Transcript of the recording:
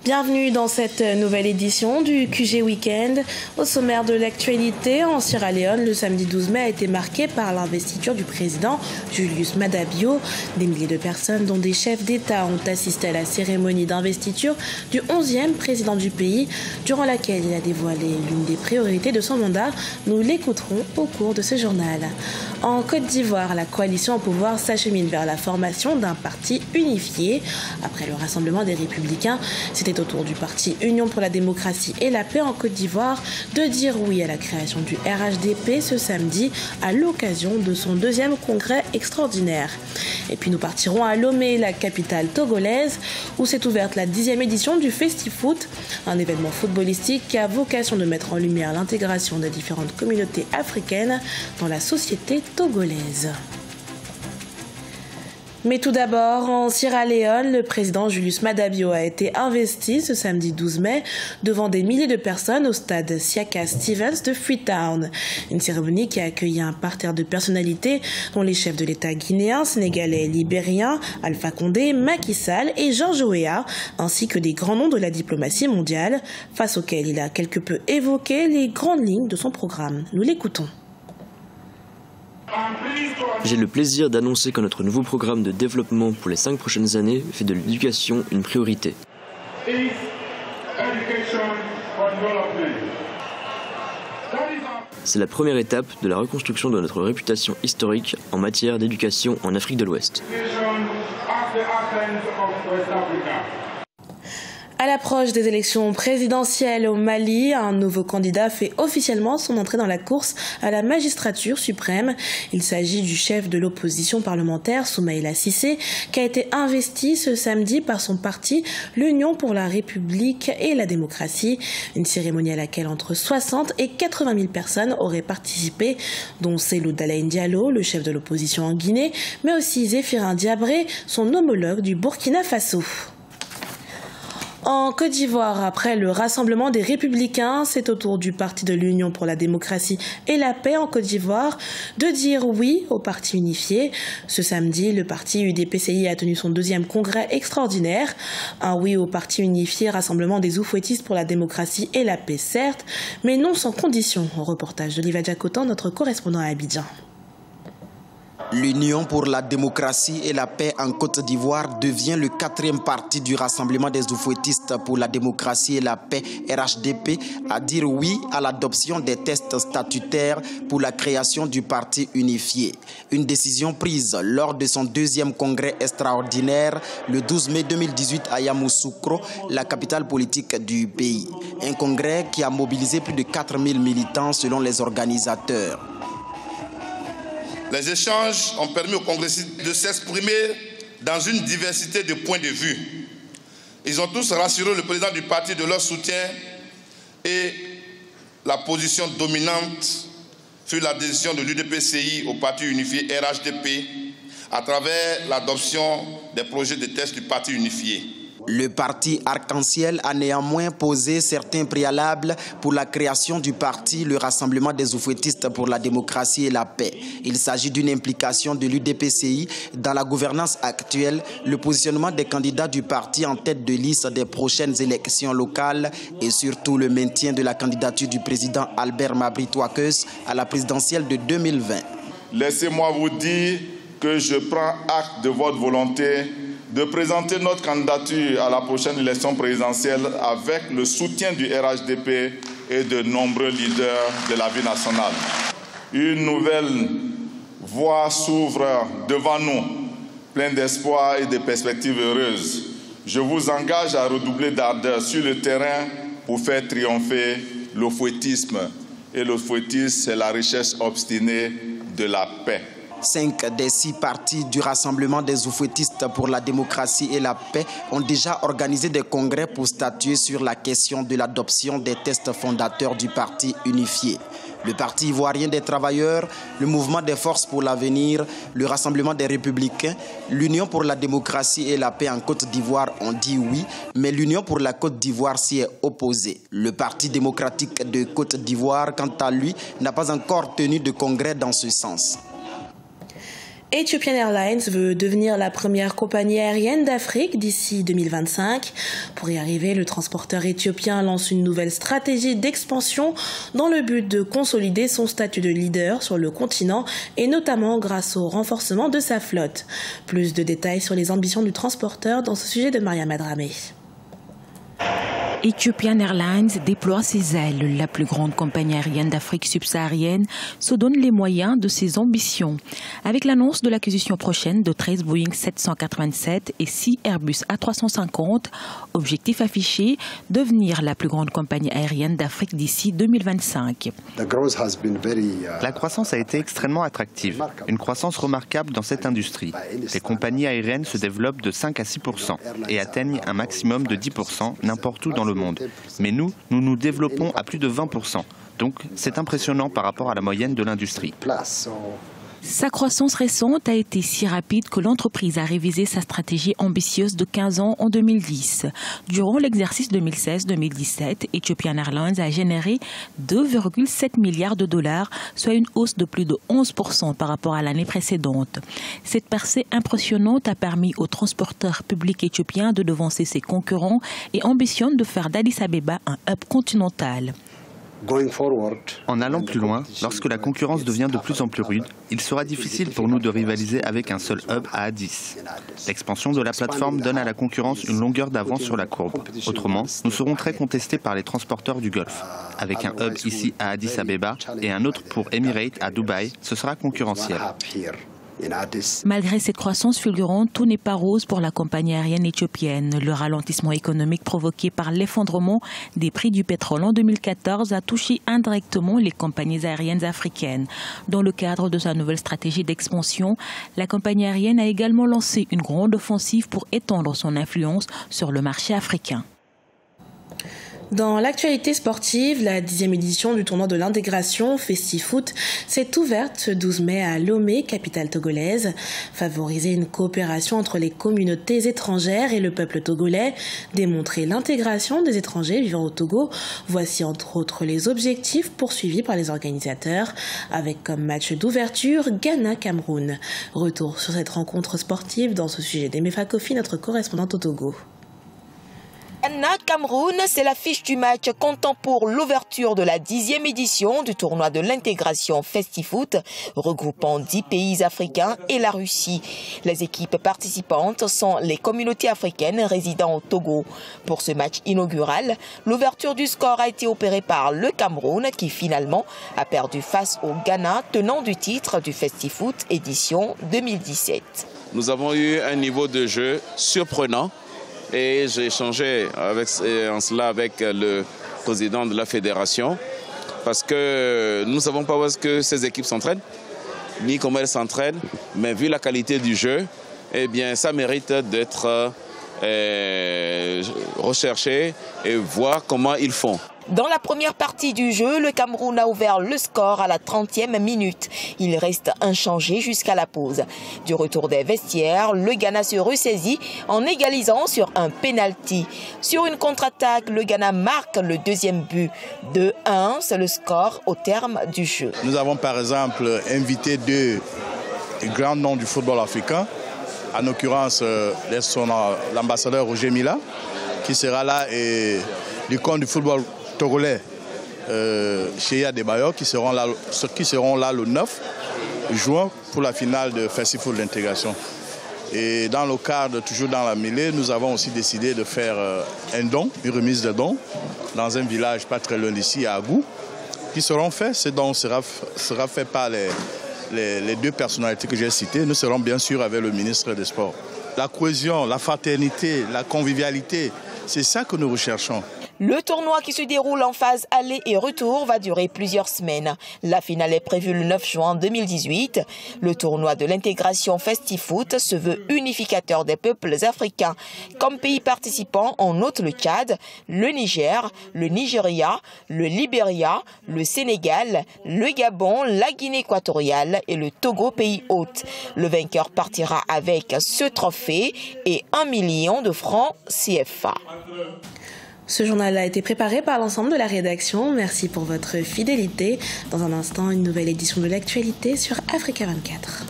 Bienvenue dans cette nouvelle édition du QG Weekend. Au sommaire de l'actualité, en Sierra Leone, le samedi 12 mai a été marqué par l'investiture du président Julius Maada Bio. Des milliers de personnes, dont des chefs d'État, ont assisté à la cérémonie d'investiture du 11e président du pays, durant laquelle il a dévoilé l'une des priorités de son mandat. Nous l'écouterons au cours de ce journal. En Côte d'Ivoire, la coalition au pouvoir s'achemine vers la formation d'un parti unifié. Après le rassemblement des Républicains, c'était au tour du parti Union pour la démocratie et la paix en Côte d'Ivoire de dire oui à la création du RHDP ce samedi à l'occasion de son deuxième congrès extraordinaire. Et puis nous partirons à Lomé, la capitale togolaise, où s'est ouverte la 10e édition du FestiFoot, un événement footballistique qui a vocation de mettre en lumière l'intégration des différentes communautés africaines dans la société togolaise. Mais tout d'abord, en Sierra Leone, le président Julius Maada Bio a été investi ce samedi 12 mai devant des milliers de personnes au stade Siaka Stevens de Freetown. Une cérémonie qui a accueilli un parterre de personnalités dont les chefs de l'État guinéens, sénégalais, libériens, Alpha Condé, Macky Sall et George Weah, ainsi que des grands noms de la diplomatie mondiale, face auxquels il a quelque peu évoqué les grandes lignes de son programme. Nous l'écoutons. J'ai le plaisir d'annoncer que notre nouveau programme de développement pour les 5 prochaines années fait de l'éducation une priorité. C'est la première étape de la reconstruction de notre réputation historique en matière d'éducation en Afrique de l'Ouest. À l'approche des élections présidentielles au Mali, un nouveau candidat fait officiellement son entrée dans la course à la magistrature suprême. Il s'agit du chef de l'opposition parlementaire, Soumaïla Cissé, qui a été investi ce samedi par son parti, l'Union pour la République et la démocratie. Une cérémonie à laquelle entre 60 et 80 000 personnes auraient participé, dont Cellou Dalein Diallo, le chef de l'opposition en Guinée, mais aussi Zéphirin Diabré, son homologue du Burkina Faso. En Côte d'Ivoire, après le rassemblement des Républicains, c'est au tour du parti de l'Union pour la démocratie et la paix en Côte d'Ivoire de dire oui au parti unifié. Ce samedi, le parti UDPCI a tenu son deuxième congrès extraordinaire. Un oui au parti unifié, rassemblement des oufouettistes pour la démocratie et la paix, certes, mais non sans condition. Reportage d'Oliva Diacotan, notre correspondant à Abidjan. L'Union pour la démocratie et la paix en Côte d'Ivoire devient le 4e parti du Rassemblement des oufouettistes pour la démocratie et la paix, RHDP, à dire oui à l'adoption des tests statutaires pour la création du parti unifié. Une décision prise lors de son deuxième congrès extraordinaire le 12 mai 2018 à Yamoussoukro, la capitale politique du pays. Un congrès qui a mobilisé plus de 4000 militants selon les organisateurs. Les échanges ont permis aux congressistes de s'exprimer dans une diversité de points de vue. Ils ont tous rassuré le président du parti de leur soutien et la position dominante fut la décision de l'UDPCI au parti unifié RHDP à travers l'adoption des projets de texte du parti unifié. Le parti Arc-en-Ciel a néanmoins posé certains préalables pour la création du parti, le Rassemblement des oufouettistes pour la démocratie et la paix. Il s'agit d'une implication de l'UDPCI dans la gouvernance actuelle, le positionnement des candidats du parti en tête de liste des prochaines élections locales et surtout le maintien de la candidature du président Albert Mabry Touakeus à la présidentielle de 2020. Laissez-moi vous dire que je prends acte de votre volonté de présenter notre candidature à la prochaine élection présidentielle avec le soutien du RHDP et de nombreux leaders de la vie nationale. Une nouvelle voie s'ouvre devant nous, pleine d'espoir et de perspectives heureuses. Je vous engage à redoubler d'ardeur sur le terrain pour faire triompher l'oufouettisme. Et l'oufouettisme, c'est la recherche obstinée de la paix. 5 des 6 partis du Rassemblement des oufouettistes pour la démocratie et la paix ont déjà organisé des congrès pour statuer sur la question de l'adoption des textes fondateurs du parti unifié. Le Parti ivoirien des travailleurs, le Mouvement des forces pour l'avenir, le Rassemblement des républicains, l'Union pour la démocratie et la paix en Côte d'Ivoire ont dit oui, mais l'Union pour la Côte d'Ivoire s'y est opposée. Le Parti démocratique de Côte d'Ivoire, quant à lui, n'a pas encore tenu de congrès dans ce sens. Ethiopian Airlines veut devenir la première compagnie aérienne d'Afrique d'ici 2025. Pour y arriver, le transporteur éthiopien lance une nouvelle stratégie d'expansion dans le but de consolider son statut de leader sur le continent et notamment grâce au renforcement de sa flotte. Plus de détails sur les ambitions du transporteur dans ce sujet de Mariam Adramé. Ethiopian Airlines déploie ses ailes. La plus grande compagnie aérienne d'Afrique subsaharienne se donne les moyens de ses ambitions. Avec l'annonce de l'acquisition prochaine de 13 Boeing 787 et 6 Airbus A350, objectif affiché, devenir la plus grande compagnie aérienne d'Afrique d'ici 2025. La croissance a été extrêmement attractive, une croissance remarquable dans cette industrie. Les compagnies aériennes se développent de 5 à 6% et atteignent un maximum de 10% n'importe où dans le monde. Mais nous nous développons à plus de 20%. Donc c'est impressionnant par rapport à la moyenne de l'industrie. Sa croissance récente a été si rapide que l'entreprise a révisé sa stratégie ambitieuse de 15 ans en 2010. Durant l'exercice 2016-2017, Ethiopian Airlines a généré 2,7 milliards de dollars, soit une hausse de plus de 11% par rapport à l'année précédente. Cette percée impressionnante a permis au transporteur public éthiopien de devancer ses concurrents et ambitionne de faire d'Addis Abeba un hub continental. En allant plus loin, lorsque la concurrence devient de plus en plus rude, il sera difficile pour nous de rivaliser avec un seul hub à Addis. L'expansion de la plateforme donne à la concurrence une longueur d'avance sur la courbe. Autrement, nous serons très contestés par les transporteurs du Golfe. Avec un hub ici à Addis Abeba et un autre pour Emirates à Dubaï, ce sera concurrentiel. Malgré cette croissance fulgurante, tout n'est pas rose pour la compagnie aérienne éthiopienne. Le ralentissement économique provoqué par l'effondrement des prix du pétrole en 2014 a touché indirectement les compagnies aériennes africaines. Dans le cadre de sa nouvelle stratégie d'expansion, la compagnie aérienne a également lancé une grande offensive pour étendre son influence sur le marché africain. Dans l'actualité sportive, la 10e édition du tournoi de l'intégration FestiFoot s'est ouverte ce 12 mai à Lomé, capitale togolaise. Favoriser une coopération entre les communautés étrangères et le peuple togolais, démontrer l'intégration des étrangers vivant au Togo, voici entre autres les objectifs poursuivis par les organisateurs, avec comme match d'ouverture Ghana-Cameroun. Retour sur cette rencontre sportive dans ce sujet d'Emefa Kofi, notre correspondante au Togo. Ghana-Cameroun, c'est l'affiche du match comptant pour l'ouverture de la 10e édition du tournoi de l'intégration FestiFoot, regroupant 10 pays africains et la Russie. Les équipes participantes sont les communautés africaines résidant au Togo. Pour ce match inaugural, l'ouverture du score a été opérée par le Cameroun qui finalement a perdu face au Ghana, tenant du titre du FestiFoot édition 2017. Nous avons eu un niveau de jeu surprenant. Et j'ai échangé en cela avec le président de la fédération parce que nous ne savons pas où est-ce que ces équipes s'entraînent, ni comment elles s'entraînent, mais vu la qualité du jeu, eh bien, ça mérite d'être recherché et voir comment ils font. Dans la première partie du jeu, le Cameroun a ouvert le score à la 30e minute. Il reste inchangé jusqu'à la pause. Du retour des vestiaires, le Ghana se ressaisit en égalisant sur un penalty. Sur une contre-attaque, le Ghana marque le deuxième but. 2-1, c'est le score au terme du jeu. Nous avons par exemple invité deux grands noms du football africain. En l'occurrence, l'ambassadeur Roger Mila, qui sera là, et l'icône du football togolais, Cheikh Adebayor, qui seront là le 9 juin pour la finale de FestiFoot de l'intégration. Et dans le cadre, toujours dans la mêlée, nous avons aussi décidé de faire un don, une remise de dons, dans un village pas très loin d'ici, à Agou, qui seront faits. Ce don sera fait par les deux personnalités que j'ai citées. Nous serons bien sûr avec le ministre des Sports. La cohésion, la fraternité, la convivialité, c'est ça que nous recherchons. Le tournoi qui se déroule en phase aller et retour va durer plusieurs semaines. La finale est prévue le 9 juin 2018. Le tournoi de l'intégration FestiFoot se veut unificateur des peuples africains. Comme pays participants, on note le Tchad, le Niger, le Nigeria, le Libéria, le Sénégal, le Gabon, la Guinée équatoriale et le Togo, pays hôte. Le vainqueur partira avec ce trophée et 1 million de francs CFA. Ce journal a été préparé par l'ensemble de la rédaction. Merci pour votre fidélité. Dans un instant, une nouvelle édition de l'actualité sur Africa 24.